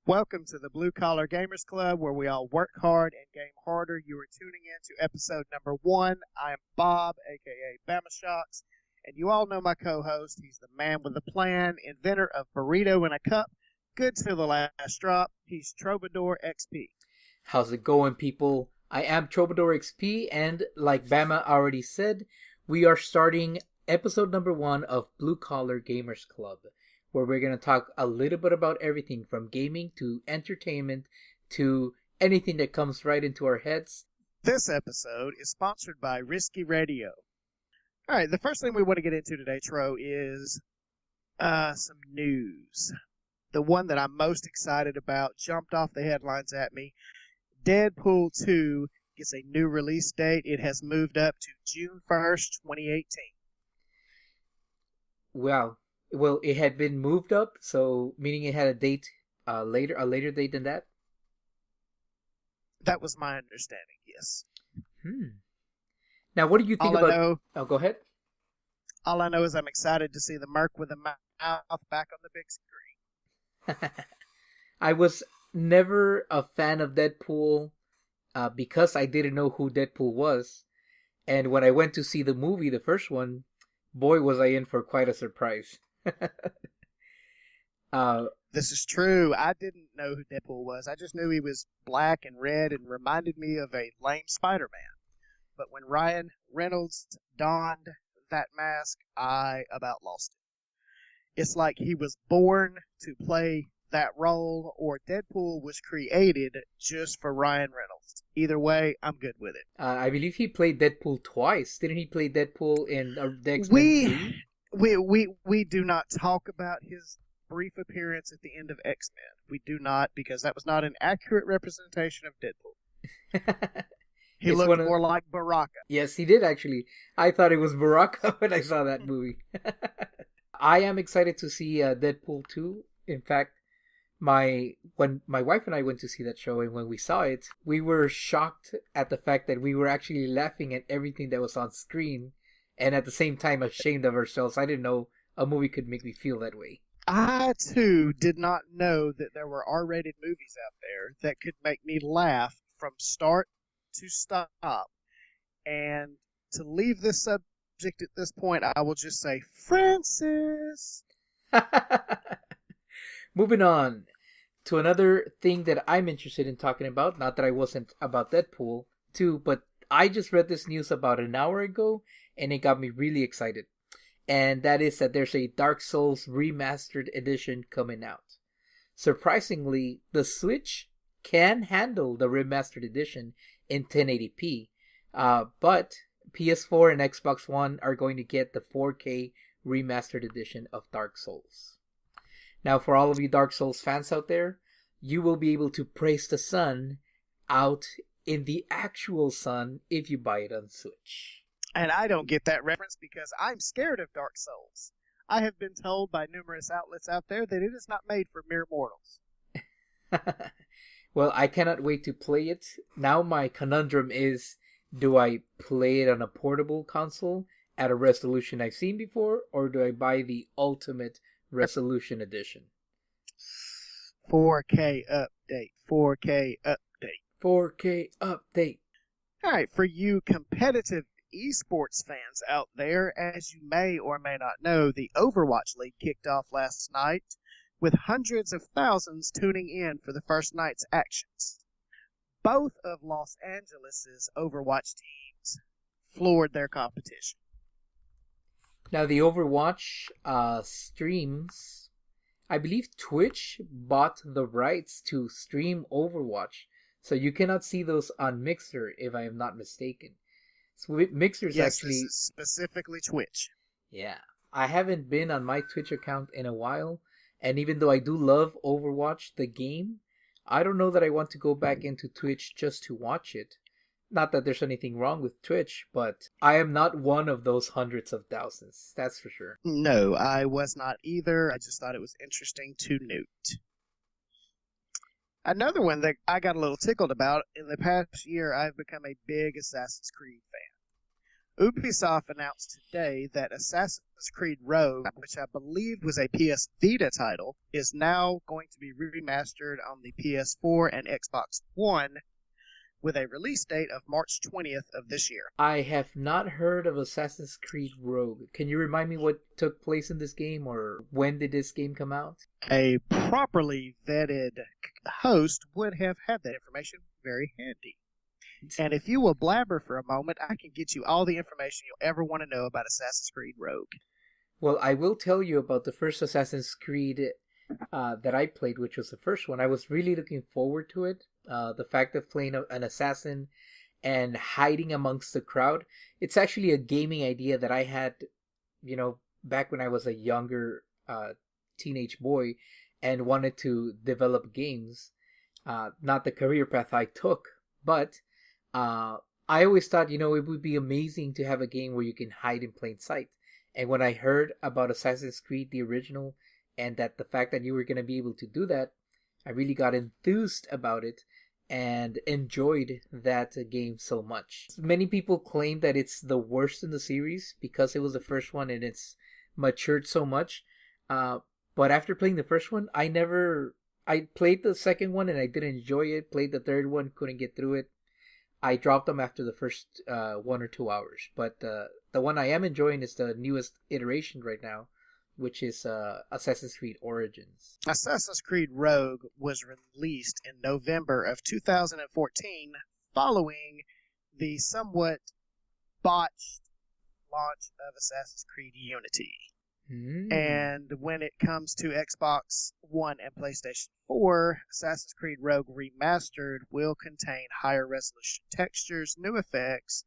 Welcome to the Blue Collar Gamers Club, where we all work hard and game harder. You are tuning in to episode number 1. I am Bob, aka Bama Shocks, and you all know my co-host. He's the man with the plan, inventor of burrito in a cup, good to the last drop. He's Troubadour XP. How's it going, people? I am Troubadour XP, and like Bama already said, we are starting episode number 1 of Blue Collar Gamers Club, where we're going to talk a little bit about everything from gaming to entertainment to anything that comes right into our heads. This episode is sponsored by Risky Radio. All right, the first thing we want to get into today, Tro, is some news. The one that I'm most excited about jumped off the headlines at me. Deadpool 2 gets a new release date. It has moved up to June 1st, 2018. Wow. Well, it had been moved up, so meaning it had a date a later date than that? That was my understanding, yes. Now, what do you think about... Oh, go ahead. All I know is I'm excited to see the Merc with a mouth back on the big screen. I was never a fan of Deadpool because I didn't know who Deadpool was. And when I went to see the movie, the first one, boy, was I in for quite a surprise. This is true. I didn't know who Deadpool was. I just knew he was black and red and reminded me of a lame Spider-Man. But when Ryan Reynolds donned that mask, I about lost it. It's like he was born to play that role, or Deadpool was created just for Ryan Reynolds. Either way, I'm good with it. I believe he played Deadpool twice. Didn't he play Deadpool in the X-Men 3? We do not talk about his brief appearance at the end of X-Men. We do not, because that was not an accurate representation of Deadpool. He looked more like Baraka. Yes, he did actually. I thought it was Baraka when I saw that movie. I am excited to see Deadpool 2. In fact, when my wife and I went to see that show, and when we saw it, we were shocked at the fact that we were actually laughing at everything that was on screen, and at the same time ashamed of ourselves. I didn't know a movie could make me feel that way. I, too, did not know that there were R-rated movies out there that could make me laugh from start to stop. And to leave this subject at this point, I will just say, Francis! Moving on to another thing that I'm interested in talking about. Not that I wasn't about Deadpool 2, but I just read this news about an hour ago, and it got me really excited. And that is that there's a Dark Souls Remastered Edition coming out. Surprisingly, the Switch can handle the Remastered Edition in 1080p, but PS4 and Xbox One are going to get the 4K Remastered Edition of Dark Souls. Now, for all of you Dark Souls fans out there, you will be able to praise the sun out in the actual sun if you buy it on Switch. And I don't get that reference because I'm scared of Dark Souls. I have been told by numerous outlets out there that it is not made for mere mortals. Well, I cannot wait to play it. Now my conundrum is, do I play it on a portable console at a resolution I've seen before, or do I buy the ultimate resolution edition? 4K update. 4K update. 4K update. All right, for you competitive esports fans out there, as you may or may not know, the Overwatch League kicked off last night with hundreds of thousands tuning in for the first night's actions. Both of Los Angeles' Overwatch teams floored their competition. Now, the Overwatch streams, I believe Twitch bought the rights to stream Overwatch, so you cannot see those on Mixer, if I am not mistaken. So Mixer's yes, actually... This is specifically Twitch. Yeah. I haven't been on my Twitch account in a while, and even though I do love Overwatch, the game, I don't know that I want to go back into Twitch just to watch it. Not that there's anything wrong with Twitch, but I am not one of those hundreds of thousands, that's for sure. No, I was not either. I just thought it was interesting to note. Another one that I got a little tickled about, in the past year, I've become a big Assassin's Creed fan. Ubisoft announced today that Assassin's Creed Rogue, which I believe was a PS Vita title, is now going to be remastered on the PS4 and Xbox One with a release date of March 20th of this year. I have not heard of Assassin's Creed Rogue. Can you remind me what took place in this game, or when did this game come out? A properly vetted host would have had that information very handy. And if you will blabber for a moment, I can get you all the information you'll ever want to know about Assassin's Creed Rogue. Well, I will tell you about the first Assassin's Creed that I played, which was the first one. I was really looking forward to it. The fact of playing an assassin and hiding amongst the crowd. It's actually a gaming idea that I had, back when I was a younger teenage boy and wanted to develop games. Not the career path I took, but I always thought, it would be amazing to have a game where you can hide in plain sight. And when I heard about Assassin's Creed, the original, and that the fact that you were going to be able to do that, I really got enthused about it and enjoyed that game so much. Many people claim that it's the worst in the series because it was the first one and it's matured so much. But after playing the first one, I played the second one and I didn't enjoy it. Played the third one, couldn't get through it. I dropped them after the first 1 or 2 hours. But the one I am enjoying is the newest iteration right now, which is Assassin's Creed Origins. Assassin's Creed Rogue was released in November of 2014 following the somewhat botched launch of Assassin's Creed Unity. And when it comes to Xbox One and PlayStation 4, Assassin's Creed Rogue Remastered will contain higher resolution textures, new effects,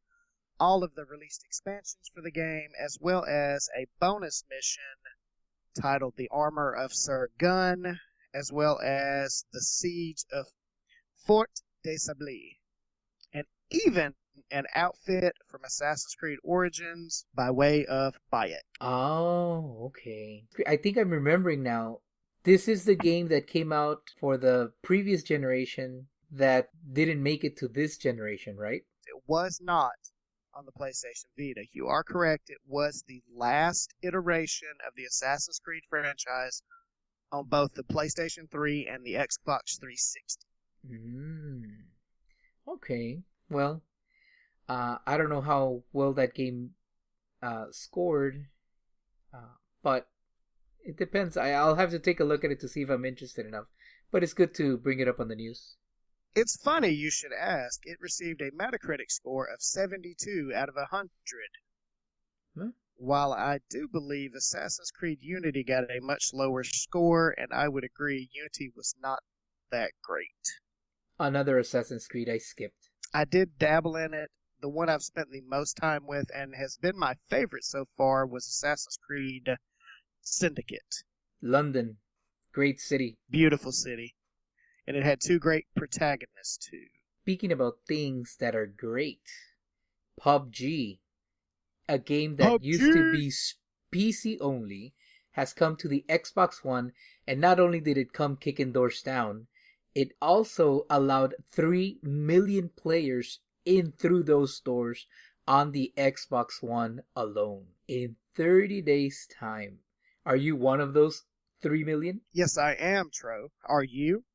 all of the released expansions for the game, as well as a bonus mission titled The Armor of Sir Gun, as well as The Siege of Fort de Sablis, and even an outfit from Assassin's Creed Origins by way of Bayek. Oh, okay. I think I'm remembering now. This is the game that came out for the previous generation that didn't make it to this generation, right? It was not on the PlayStation Vita. You are correct. It was the last iteration of the Assassin's Creed franchise on both the PlayStation 3 and the Xbox 360. Okay. Well, I don't know how well that game scored, but it depends. I'll have to take a look at it to see if I'm interested enough. But it's good to bring it up on the news. It's funny you should ask. It received a Metacritic score of 72 out of 100. Huh? While I do believe Assassin's Creed Unity got a much lower score, and I would agree Unity was not that great. Another Assassin's Creed I skipped. I did dabble in it. The one I've spent the most time with and has been my favorite so far was Assassin's Creed Syndicate. London. Great city. Beautiful city. And it had 2 great protagonists, too. Speaking about things that are great, PUBG, a game that used to be PC only, has come to the Xbox One, and not only did it come kicking doors down, it also allowed 3 million players in through those doors on the Xbox One alone in 30 days' time. Are you one of those 3 million? Yes, I am, Tro. Are you?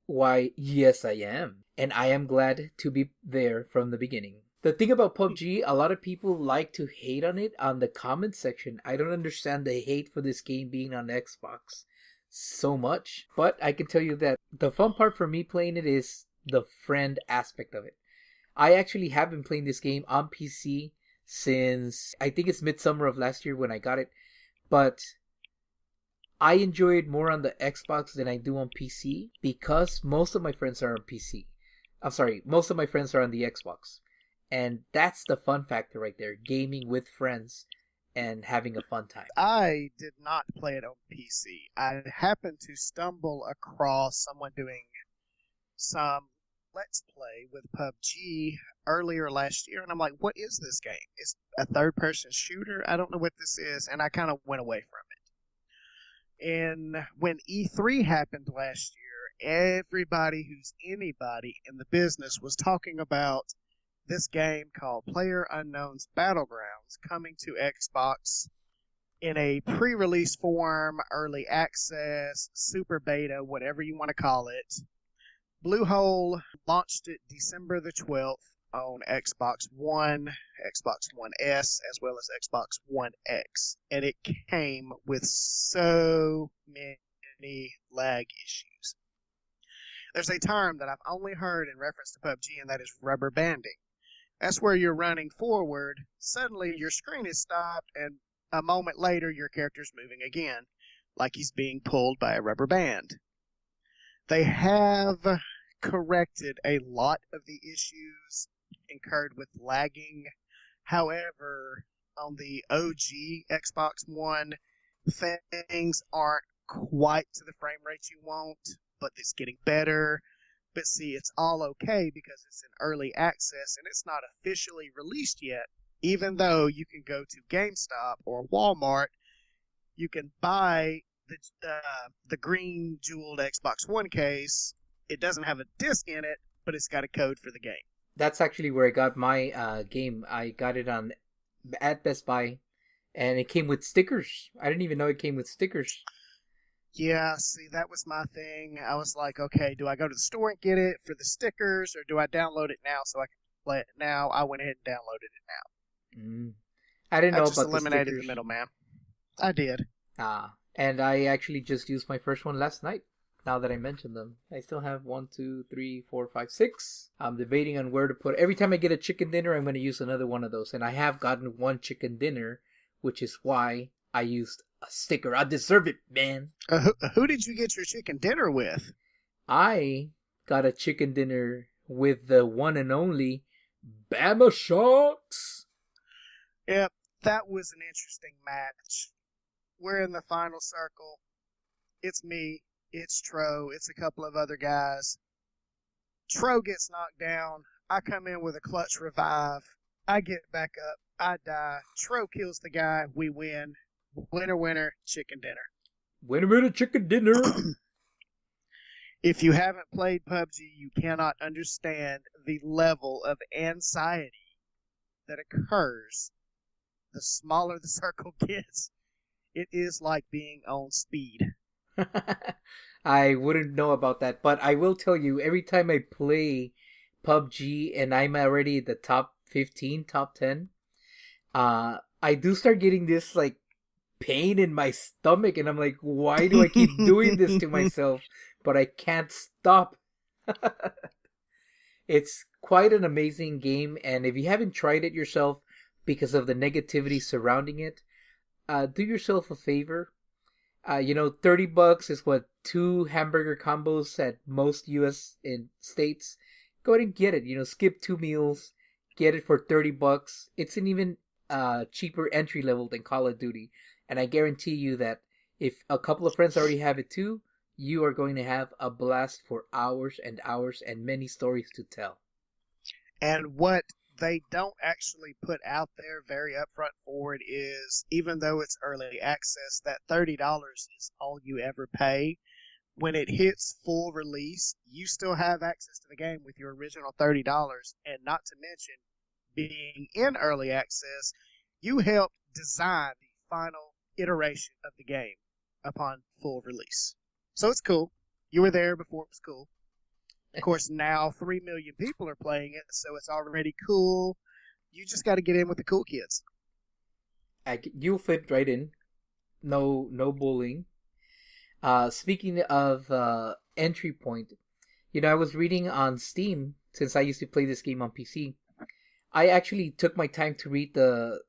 Why, yes, I am. And I am glad to be there from the beginning. The thing about PUBG, a lot of people like to hate on it on the comment section. I don't understand the hate for this game being on Xbox so much. But I can tell you that the fun part for me playing it is the friend aspect of it. I actually have been playing this game on PC since, I think it's midsummer of last year when I got it. But I enjoy it more on the Xbox than I do on PC because most of my friends are on PC. I'm sorry, most of my friends are on the Xbox. And that's the fun factor right there, gaming with friends and having a fun time. I did not play it on PC. I happened to stumble across someone doing some Let's Play with PUBG earlier last year, and I'm like, what is this game? It's a third-person shooter? I don't know what this is, and I kind of went away from it. And when E3 happened last year, everybody who's anybody in the business was talking about this game called PlayerUnknown's Battlegrounds coming to Xbox in a pre-release form, early access, super beta, whatever you want to call it. Bluehole launched it December the 12th on Xbox One, Xbox One S, as well as Xbox One X. And it came with so many lag issues. There's a term that I've only heard in reference to PUBG, and that is rubber banding. That's where you're running forward, suddenly your screen is stopped, and a moment later your character's moving again, like he's being pulled by a rubber band. They have corrected a lot of the issues incurred with lagging. However, on the OG Xbox One, things aren't quite to the frame rate you want, but it's getting better. But see, it's all okay because it's in early access and it's not officially released yet. Even though you can go to GameStop or Walmart, you can buy the green jeweled Xbox One case. It doesn't have a disc in it, but it's got a code for the game. That's actually where I got my game. I got it at Best Buy, and it came with stickers. I didn't even know it came with stickers. Yeah, see, that was my thing. I was like, okay, do I go to the store and get it for the stickers, or do I download it now so I can play it now? I went ahead and downloaded it now. I didn't know I just about eliminated the the middleman. I did. And I actually just used my first one last night. Now that I mentioned them, I still have 1, 2, 3, 4, 5, 6. I'm debating on where to put. Every time I get a chicken dinner, I'm going to use another one of those. And I have gotten one chicken dinner, which is why I used a sticker. I deserve it, man. Who did you get your chicken dinner with? I got a chicken dinner with the one and only Bama Sharks. Yep, that was an interesting match. We're in the final circle. It's me. It's Tro. It's a couple of other guys. Tro gets knocked down. I come in with a clutch revive. I get back up. I die. Tro kills the guy. We win. Winner, winner, chicken dinner. Winner, winner, chicken dinner. If you haven't played PUBG, you cannot understand the level of anxiety that occurs the smaller the circle gets. It is like being on speed. I wouldn't know about that, but I will tell you, every time I play PUBG and I'm already at the top 15, top 10, I do start getting this like pain in my stomach, and I'm like, why do I keep doing this to myself? But I can't stop. It's quite an amazing game, and if you haven't tried it yourself because of the negativity surrounding it, do yourself a favor. $30 is what 2 hamburger combos at most US states. Go ahead and get it. Skip 2 meals, get it for $30. It's an even cheaper entry level than Call of Duty, and I guarantee you that if a couple of friends already have it too, you are going to have a blast for hours and hours and many stories to tell. And what they don't actually put out there very upfront forward is, even though it's early access, that $30 is all you ever pay. When it hits full release, you still have access to the game with your original $30. And not to mention, being in early access, you helped design the final iteration of the game upon full release. So it's cool. You were there before it was cool. Of course, now 3 million people are playing it, so it's already cool. You just got to get in with the cool kids. You'll fit right in. No bullying. Speaking of entry point, I was reading on Steam, since I used to play this game on PC. I actually took my time to read the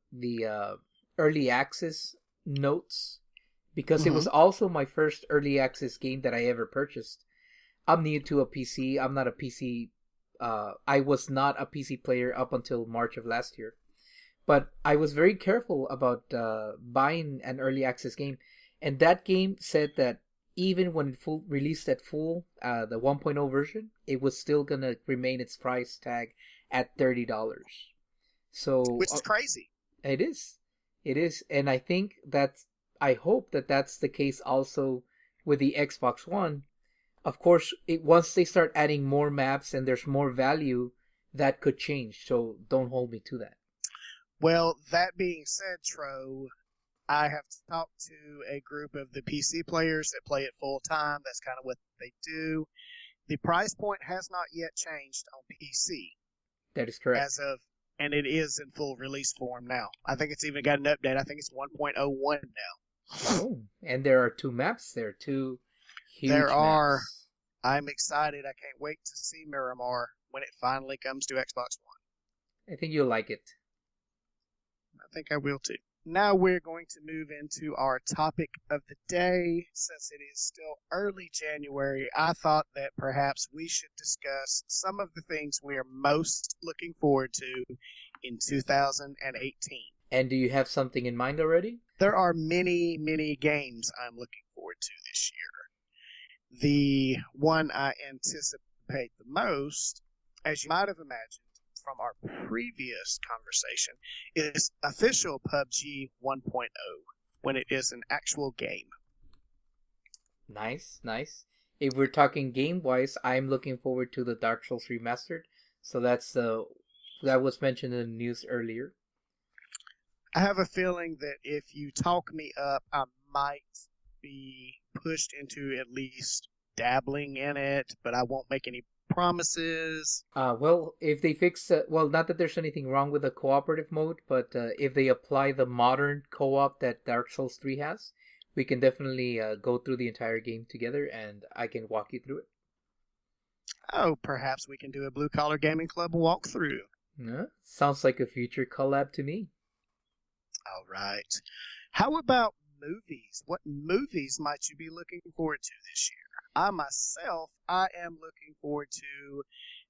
early access notes, because it was also my first early access game that I ever purchased. I'm new to a PC. I'm not a PC. I was not a PC player up until March of last year. But I was very careful about buying an early access game. And that game said that even when it released at full, the 1.0 version, it was still going to remain its price tag at $30. So, which is crazy. It is. It is. And I hope that that's the case also with the Xbox One. Of course, once they start adding more maps and there's more value, that could change. So don't hold me to that. Well, that being said, Tro, I have talked to a group of the PC players that play it full time. That's kind of what they do. The price point has not yet changed on PC That is correct. and it is in full release form now. I think it's even got an update. I think it's 1.01 now. Oh, and there are 2 maps there, 2 huge There are. maps. I'm excited. I can't wait to see Miramar when it finally comes to Xbox One. I think you'll like it. I think I will too. Now we're going to move into our topic of the day. Since it is still early January, I thought that perhaps we should discuss some of the things we are most looking forward to in 2018. And do you have something in mind already? There are many, many games I'm looking forward to this year. The one I anticipate the most, as you might have imagined from our previous conversation, is official PUBG 1.0, when it is an actual game. Nice, nice. If we're talking game-wise, I'm looking forward to the Dark Souls Remastered. So that was mentioned in the news earlier. I have a feeling that if you talk me up, I might be pushed into at least dabbling in it, but I won't make any promises. Well, if they fix, not that there's anything wrong with the cooperative mode, but if they apply the modern co-op that Dark Souls 3 has, we can definitely go through the entire game together, and I can walk you through it. Oh, perhaps we can do a Blue Collar Gaming Club walkthrough. Sounds like a future collab to me. All right. How about movies? What movies might you be looking forward to this year? I am looking forward to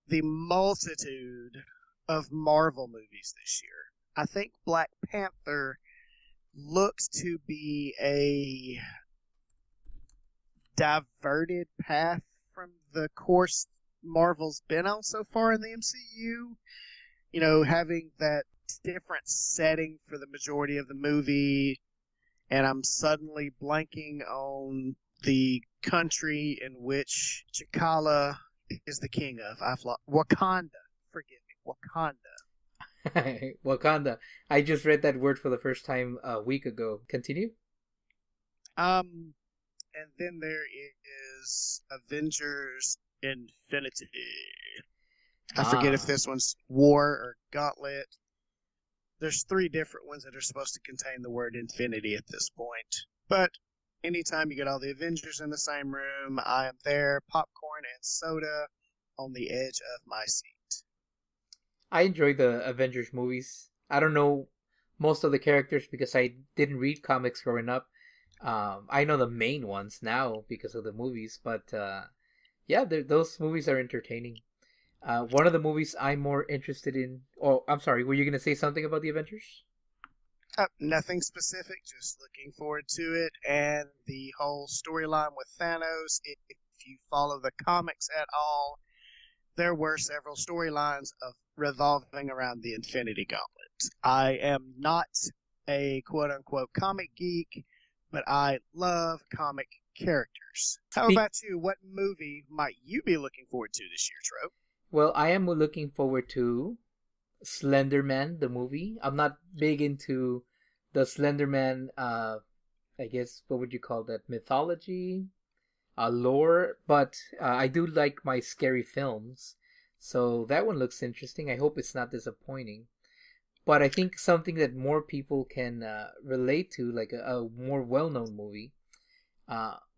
the multitude of Marvel movies this year. I think Black Panther looks to be a diverted path from the course Marvel's been on so far in the MCU. You know, having that different setting for the majority of the movie, and I'm suddenly blanking on the country in which T'Challa is the king of. Wakanda. Forgive me, Wakanda. Wakanda. I just read that word for the first time a week ago. Continue. And then there is Avengers Infinity. I forget if this one's War or Gauntlet. There's 3 different ones that are supposed to contain the word infinity at this point. But anytime you get all the Avengers in the same room, I am there, popcorn and soda on the edge of my seat. I enjoy the Avengers movies. I don't know most of the characters because I didn't read comics growing up. I know the main ones now because of the movies, but those movies are entertaining. One of the movies I'm more interested in... Oh, I'm sorry, were you going to say something about the Avengers? Nothing specific, just looking forward to it. And the whole storyline with Thanos, if you follow the comics at all, there were several storylines revolving around the Infinity Gauntlet. I am not a quote-unquote comic geek, but I love comic characters. How about you? What movie might you be looking forward to this year, Tro? Well, I am looking forward to Slender Man, the movie. I'm not big into the Slender Man, I guess, what would you call that? Mythology? Lore? But I do like my scary films. So that one looks interesting. I hope it's not disappointing. But I think something that more people can relate to, like a more well-known movie,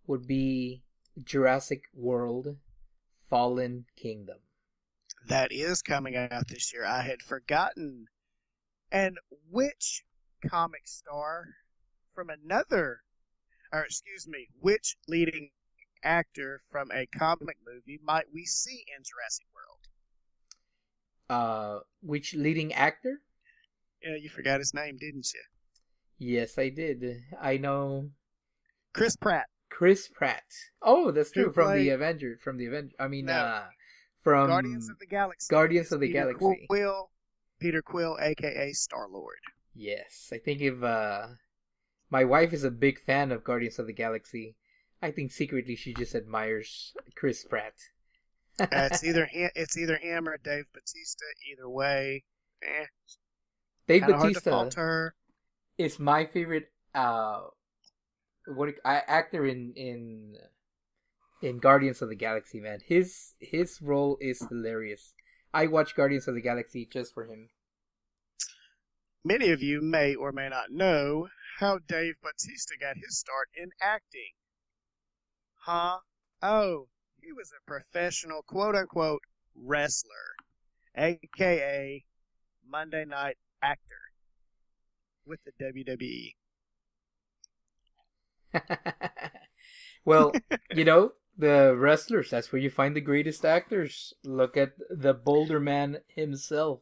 would be Jurassic World Fallen Kingdom. That is coming out this year. I had forgotten. And which comic star which leading actor from a comic movie might we see in Jurassic World? Which leading actor? Yeah, you forgot his name, didn't you? Yes, I did. I know. Chris Pratt. Chris Pratt. Oh, that's true. From played... the Avengers. I mean, no. From Guardians of the Galaxy. Guardians of the Galaxy. Peter Quill, a.k.a. Star-Lord. Yes. I think if my wife is a big fan of Guardians of the Galaxy, I think secretly she just admires Chris Pratt. it's either him or Dave Bautista. Either way, Dave kind of hard to Bautista falter. is my favorite actor in Guardians of the Galaxy, man. His role is hilarious. I watch Guardians of the Galaxy just for him. Many of you may or may not know how Dave Bautista got his start in acting. Huh? Oh, he was a professional quote-unquote wrestler, aka Monday Night Actor with the WWE. Well, the wrestlers, that's where you find the greatest actors. Look at the Boulder Man himself.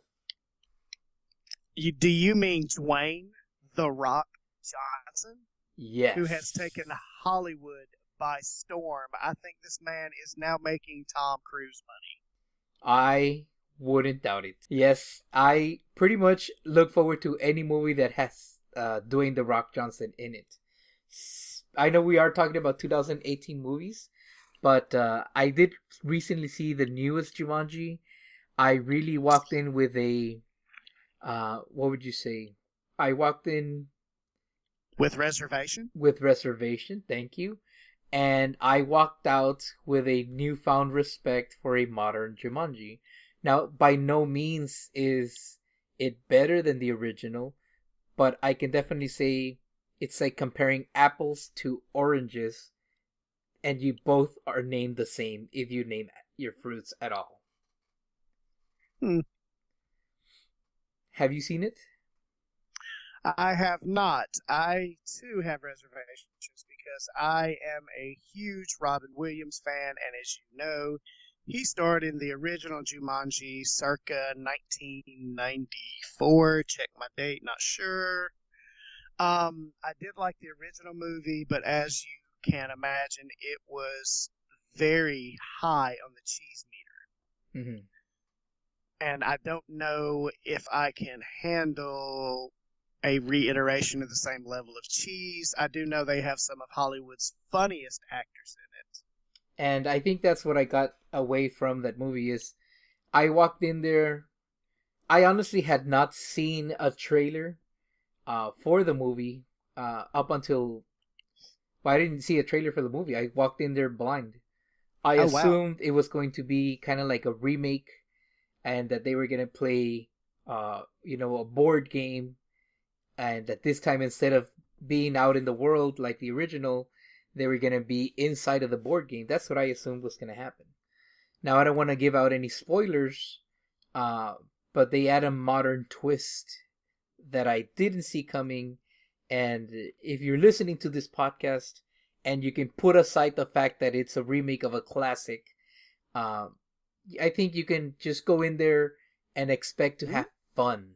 Do you mean Dwayne The Rock Johnson? Yes. Who has taken Hollywood by storm. I think this man is now making Tom Cruise money. I wouldn't doubt it. Yes, I pretty much look forward to any movie that has Dwayne The Rock Johnson in it. I know we are talking about 2018 movies, but I did recently see the newest Jumanji. I really walked in with a, what would you say? I walked in with reservation? With reservation, thank you. And I walked out with a newfound respect for a modern Jumanji. Now, by no means is it better than the original, but I can definitely say it's like comparing apples to oranges, and you both are named the same if you name your fruits at all. Have you seen it? I have not. I, too, have reservations because I am a huge Robin Williams fan, and as you know, he starred in the original Jumanji circa 1994. Check my date, not sure. I did like the original movie, but as you can imagine, it was very high on the cheese meter. Mm-hmm. And I don't know if I can handle a reiteration of the same level of cheese. I do know they have some of Hollywood's funniest actors in it. And I think that's what I got away from that movie is I walked in there. I honestly had not seen a trailer for the movie up until... Well, I didn't see a trailer for the movie. I walked in there blind. I assumed it was going to be kind of like a remake and that they were going to play, a board game. And that this time, instead of being out in the world like the original, they were going to be inside of the board game. That's what I assumed was going to happen. Now, I don't want to give out any spoilers, but they add a modern twist that I didn't see coming. And if you're listening to this podcast and you can put aside the fact that it's a remake of a classic, I think you can just go in there and expect to have fun.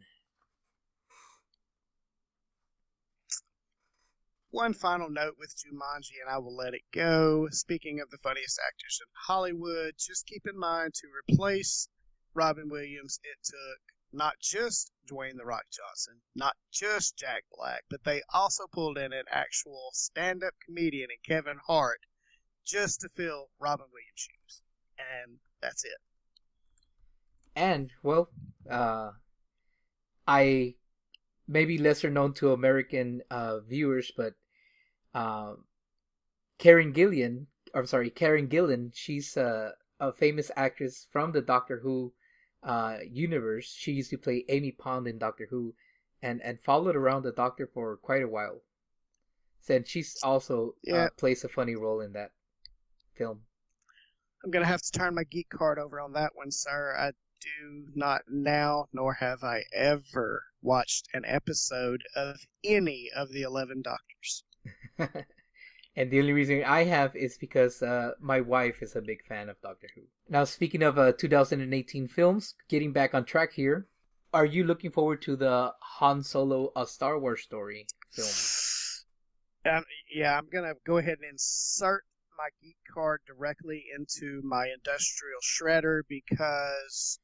One final note with Jumanji, and I will let it go. Speaking of the funniest actors in Hollywood, just keep in mind to replace Robin Williams, it took not just Dwayne The Rock Johnson, not just Jack Black, but they also pulled in an actual stand-up comedian in Kevin Hart just to fill Robin Williams' shoes. And that's it. And, well, I... maybe lesser known to American viewers, but Karen Gillan, she's a famous actress from the Doctor Who universe. She used to play Amy Pond in Doctor Who and followed around the Doctor for quite a while. And she's also plays a funny role in that film. I'm going to have to turn my geek card over on that one, sir. I do not now, nor have I ever watched an episode of any of the 11 Doctors. And the only reason I have is because my wife is a big fan of Doctor Who. Now, speaking of 2018 films, getting back on track here, are you looking forward to the Han Solo A Star Wars Story film? Yeah, I'm going to go ahead and insert my geek card directly into my industrial shredder because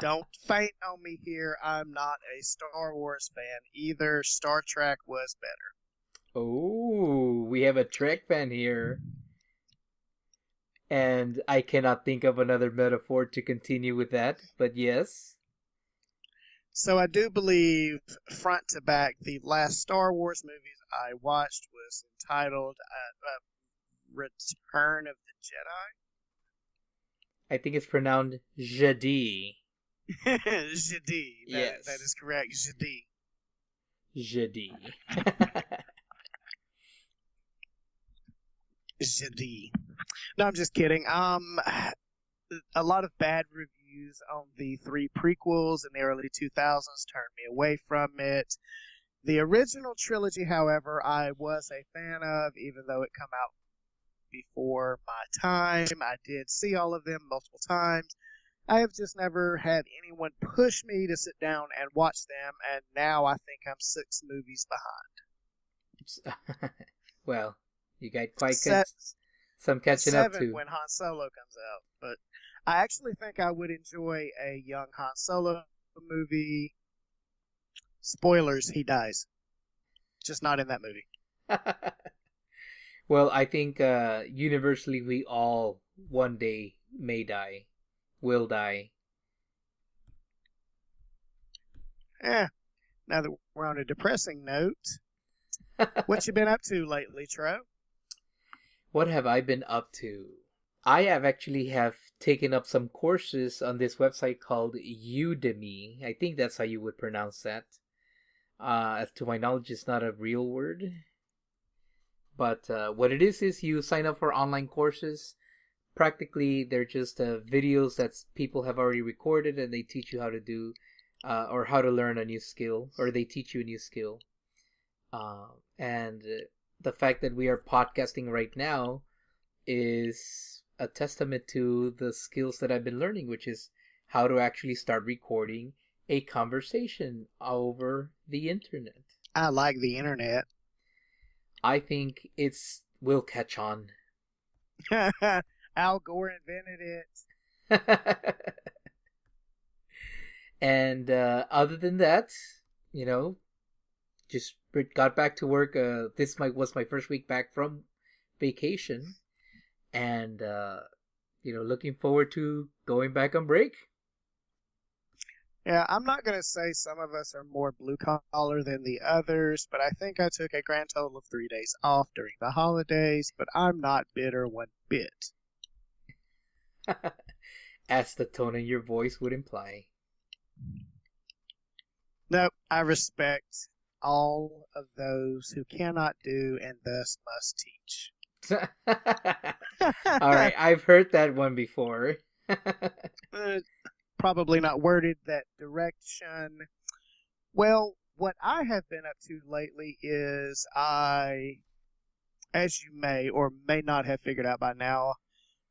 don't faint on me here. I'm not a Star Wars fan either. Star Trek was better. Oh, we have a Trek fan here. And I cannot think of another metaphor to continue with that, but yes. So I do believe, front to back, the last Star Wars movies I watched was entitled Return of the I think it's pronounced Jedi. Jedi. Jedi. Yes. That is correct. Jedi. Jedi. Jedi. No, I'm just kidding. A lot of bad reviews on the three prequels in the early 2000s turned me away from it. The original trilogy, however, I was a fan of, even though it come out before my time. I did see all of them multiple times. I have just never had anyone push me to sit down and watch them, and now I think I'm 6 movies behind. Well, you got quite Se- some catching up 7 to. when Han Solo comes out, but I actually think I would enjoy a young Han Solo movie. Spoilers, he dies. Just not in that movie. Well, I think universally we all one day may die, will die. Now that we're on a depressing note, what you been up to lately, Tro? What have I been up to? I have taken up some courses on this website called Udemy. I think that's how you would pronounce that. As to my knowledge, it's not a real word. But what it is you sign up for online courses. Practically, they're just videos that people have already recorded, and they teach you how to do or how to learn a new skill, or they teach you a new skill. And the fact that we are podcasting right now is a testament to the skills that I've been learning, which is how to actually start recording a conversation over the internet. I like the internet. I think will catch on. Al Gore invented it. And other than that, just got back to work. This was my first week back from vacation, and looking forward to going back on break. Yeah, I'm not going to say some of us are more blue collar than the others, but I think I took a grand total of 3 days off during the holidays, but I'm not bitter one bit. As the tone in your voice would imply. Nope, I respect all of those who cannot do and thus must teach. All right, I've heard that one before. Probably not worded that direction. Well, what I have been up to lately is as you may or may not have figured out by now,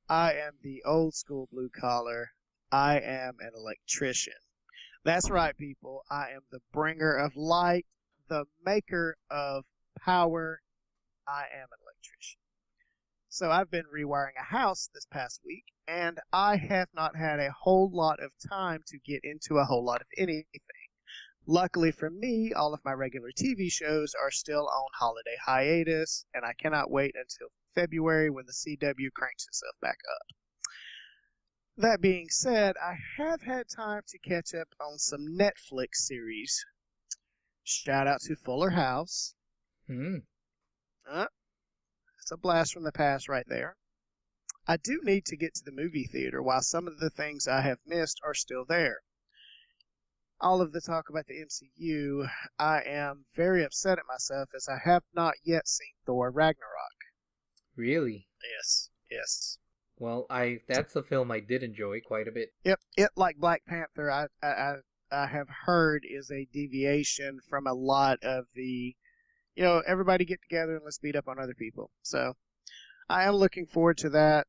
I am the old school blue collar. I am an electrician. That's right, people. I am the bringer of light, the maker of power. I am an electrician. So I've been rewiring a house this past week, and I have not had a whole lot of time to get into a whole lot of anything. Luckily for me, all of my regular TV shows are still on holiday hiatus, and I cannot wait until February when the CW cranks itself back up. That being said, I have had time to catch up on some Netflix series. Shout out to Fuller House. It's a blast from the past right there. I do need to get to the movie theater while some of the things I have missed are still there. All of the talk about the MCU, I am very upset at myself as I have not yet seen Thor Ragnarok. Really? Yes. Well, that's a film I did enjoy quite a bit. Yep, it like Black Panther, I have heard is a deviation from a lot of the, everybody get together and let's beat up on other people. So I am looking forward to that.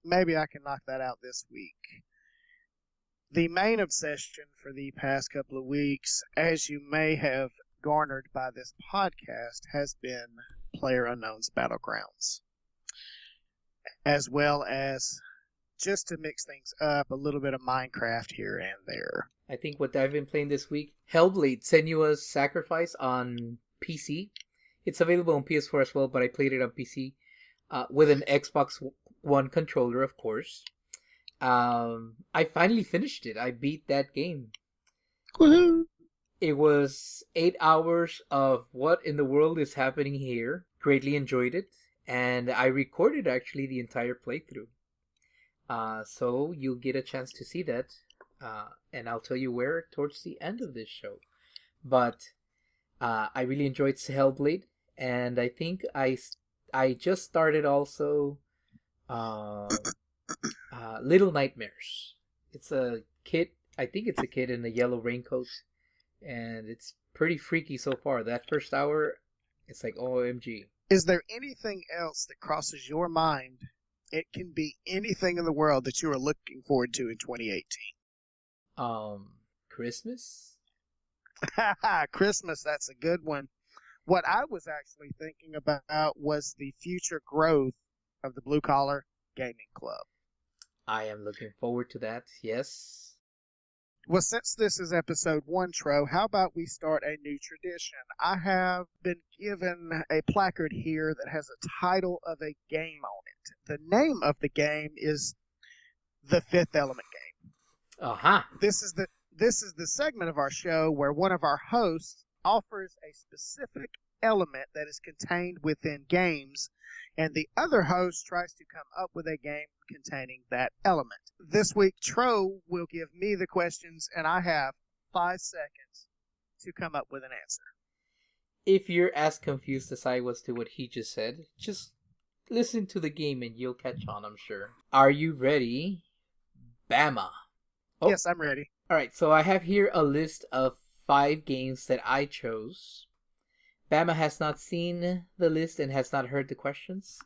Maybe I can knock that out this week. The main obsession for the past couple of weeks, as you may have garnered by this podcast, has been PlayerUnknown's Battlegrounds. As well as, just to mix things up, a little bit of Minecraft here and there. I think what I've been playing this week, Hellblade: Senua's Sacrifice on PC. It's available on PS4 as well, but I played it on PC with an Xbox one controller, of course. I finally finished it. I beat that game. Woohoo! It was 8 hours of what in the world is happening here. Greatly enjoyed it, and I recorded actually the entire playthrough. So you'll get a chance to see that, and I'll tell you where towards the end of this show. But I really enjoyed Hellblade, and I think I just started also Little Nightmares. It's a kid. I think it's a kid in a yellow raincoat, and it's pretty freaky so far. That first hour, it's like OMG. Is there anything else that crosses your mind? It can be anything in the world that you are looking forward to in 2018. Christmas? Christmas, that's a good one. What I was actually thinking about was the future growth of the Blue Collar Gaming Club. I am looking forward to that, yes. Well, since this is episode 1, Tro, how about we start a new tradition? I have been given a placard here that has a title of a game on it. The name of the game is The Fifth Element Game. Uh-huh. This is the segment of our show where one of our hosts offers a specific element that is contained within games, and the other host tries to come up with a game containing that element. This week, Tro will give me the questions, and I have 5 seconds to come up with an answer. If you're as confused as I was to what he just said, just listen to the game and you'll catch on, I'm sure. Are you ready? Bama. Oh. Yes, I'm ready. Alright, so I have here a list of 5 games that I chose. Bama has not seen the list and has not heard the questions.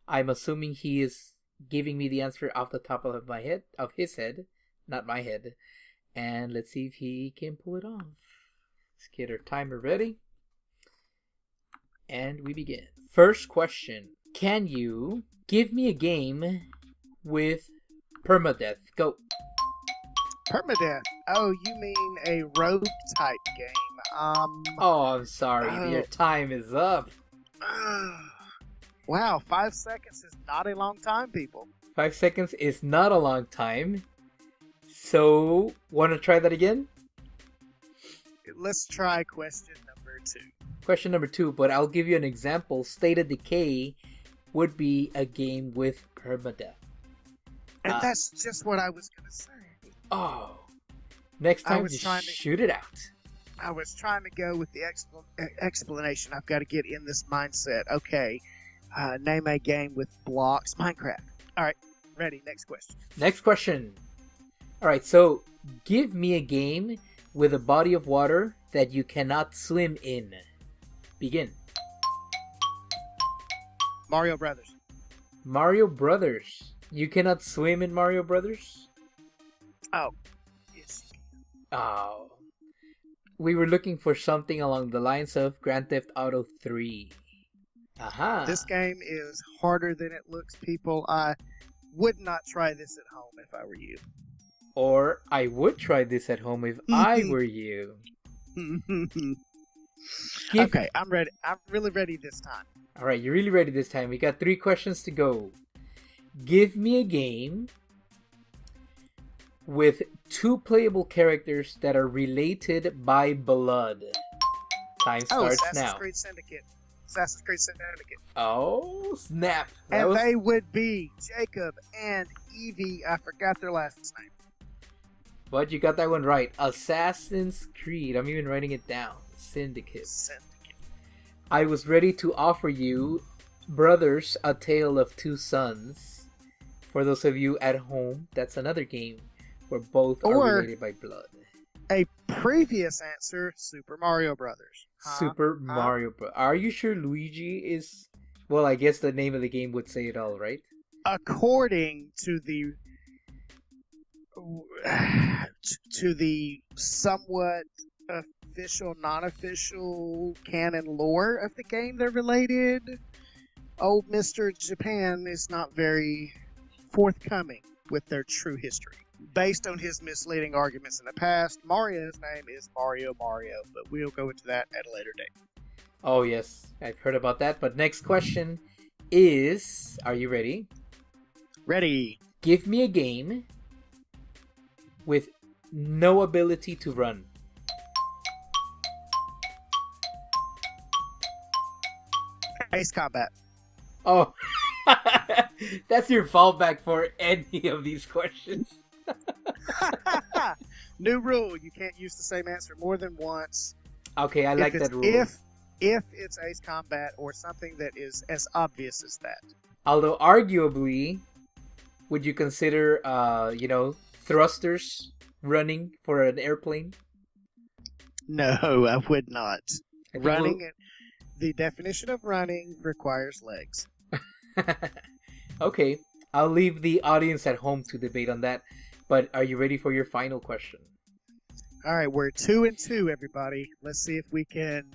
I'm assuming he is giving me the answer off the top of his head, not my head. And let's see if he can pull it off. Let's get our timer ready. And we begin. First question. Can you give me a game with permadeath? Go. Permadeath. Oh, you mean a rogue type game. Oh, I'm sorry. Your time is up. Wow, 5 seconds is not a long time, people. 5 seconds is not a long time. So, want to try that again? Let's try question number 2. Question number 2, but I'll give you an example. State of Decay would be a game with permadeath. And that's just what I was going to say. Oh. Next time, just shoot it out. I was trying to go with the explanation. I've got to get in this mindset. Okay, name a game with blocks. Minecraft. All right, ready. Next question. Next question. All right, so give me a game with a body of water that you cannot swim in. Begin. Mario Brothers. Mario Brothers. You cannot swim in Mario Brothers? Oh, yes. Oh. We were looking for something along the lines of Grand Theft Auto 3. Aha. This game is harder than it looks, people. I would not try this at home if I were you. Or I would try this at home if I were you. Okay, I'm ready. I'm really ready this time. Alright, you're really ready this time. We got 3 questions to go. Give me a game with 2 playable characters that are related by blood. Time starts now. Assassin's Creed Syndicate. Assassin's Creed Syndicate. Oh, snap. They would be Jacob and Evie. I forgot their last name. But you got that one right. Assassin's Creed. I'm even writing it down. Syndicate. I was ready to offer you Brothers, A Tale of Two Sons. For those of you at home, that's another game where both are related by blood. A previous answer, Super Mario Brothers. Super Mario Bros. Are you sure Luigi is... Well, I guess the name of the game would say it all, right? According to the somewhat official, non-official canon lore of the game, they're related. Old Mr. Japan is not very forthcoming with their true history. Based on his misleading arguments in the past, Mario's name is Mario, but we'll go into that at a later date. Oh yes, I've heard about that, but next question is, are you ready? Ready. Give me a game with no ability to run. Ace Combat. Oh, that's your fallback for any of these questions. New rule: you can't use the same answer more than once. Okay, I like that rule. If it's Ace Combat or something that is as obvious as that. Although arguably, would you consider, thrusters running for an airplane? No, I would not. Running. The definition of running requires legs. Okay, I'll leave the audience at home to debate on that. But are you ready for your final question? All right, we're 2-2, everybody. Let's see if we can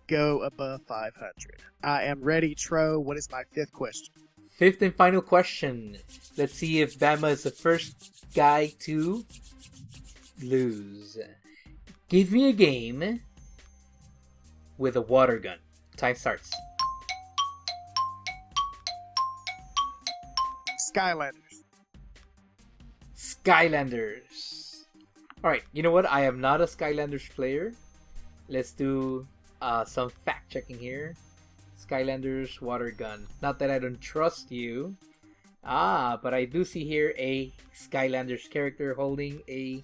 go above 500. I am ready, Tro. What is my fifth question? Fifth and final question. Let's see if Bama is the first guy to lose. Give me a game with a water gun. Time starts. Skylanders. Skylanders. Alright, you know what? I am not a Skylanders player. Let's do some fact checking here. Skylanders water gun. Not that I don't trust you. But I do see here a Skylanders character holding a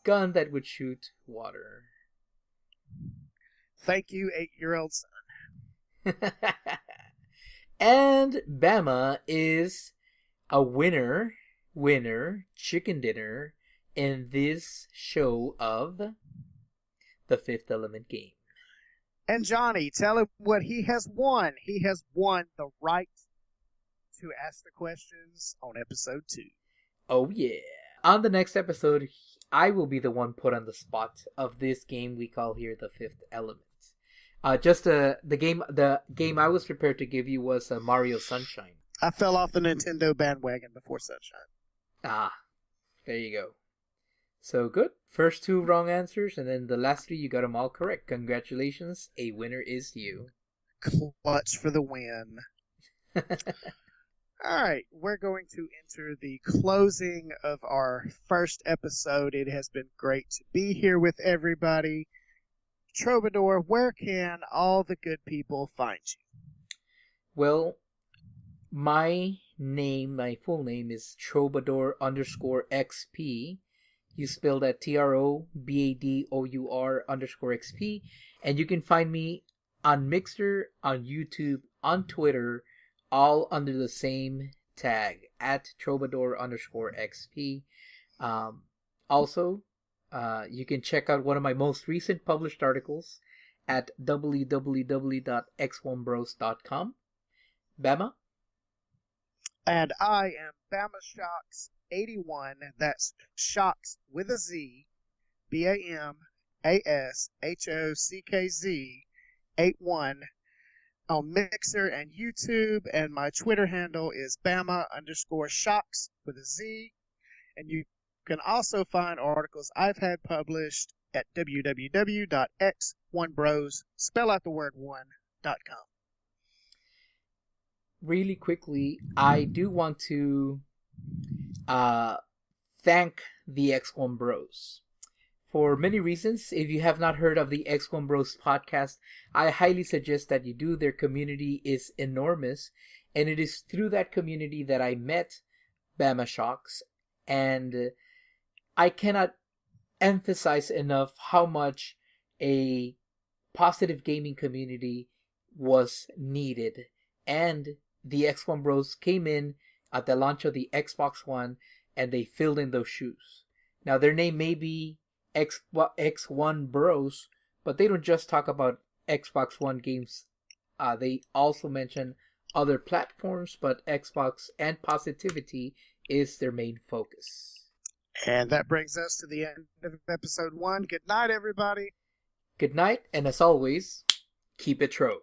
gun that would shoot water. Thank you, 8-year-old son. And Bama is a winner, chicken dinner in this show of the Fifth Element game. And Johnny, tell him what he has won. He has won the right to ask the questions on episode 2. Oh yeah. On the next episode, I will be the one put on the spot of this game we call here the Fifth Element. The game I was prepared to give you was Mario Sunshine. I fell off the Nintendo bandwagon before Sunshine. There you go. So good. First 2 wrong answers, and then the last 3 you got them all correct. Congratulations, a winner is you. Clutch for the win. Alright, we're going to enter the closing of our first episode. It has been great to be here with everybody. Troubadour, where can all the good people find you? Well, my full name is Troubadour _XP. You spell that TROBADOUR _XP. And you can find me on Mixer, on YouTube, on Twitter, all under the same tag, at Troubadour _XP. Also, you can check out one of my most recent published articles at www.x1bros.com. Bama? And I am Bama Shocks 81. That's Shocks with a Z. BAMASHOCKZ 81 on Mixer and YouTube. And my Twitter handle is Bama _Shocks with a Z. And you can also find articles I've had published at www.x1bros, spell out the word one.com. Really quickly, I do want to thank the X1 Bros for many reasons. If you have not heard of the X1 Bros podcast, I highly suggest that you do. Their community is enormous, and it is through that community that I met Bama Shocks, and I cannot emphasize enough how much a positive gaming community was needed. And the X1 Bros came in at the launch of the Xbox One, and they filled in those shoes. Now, their name may be X1 Bros, but they don't just talk about Xbox One games. They also mention other platforms, but Xbox and positivity is their main focus. And that brings us to the end of episode 1. Good night, everybody. Good night, and as always, keep it true.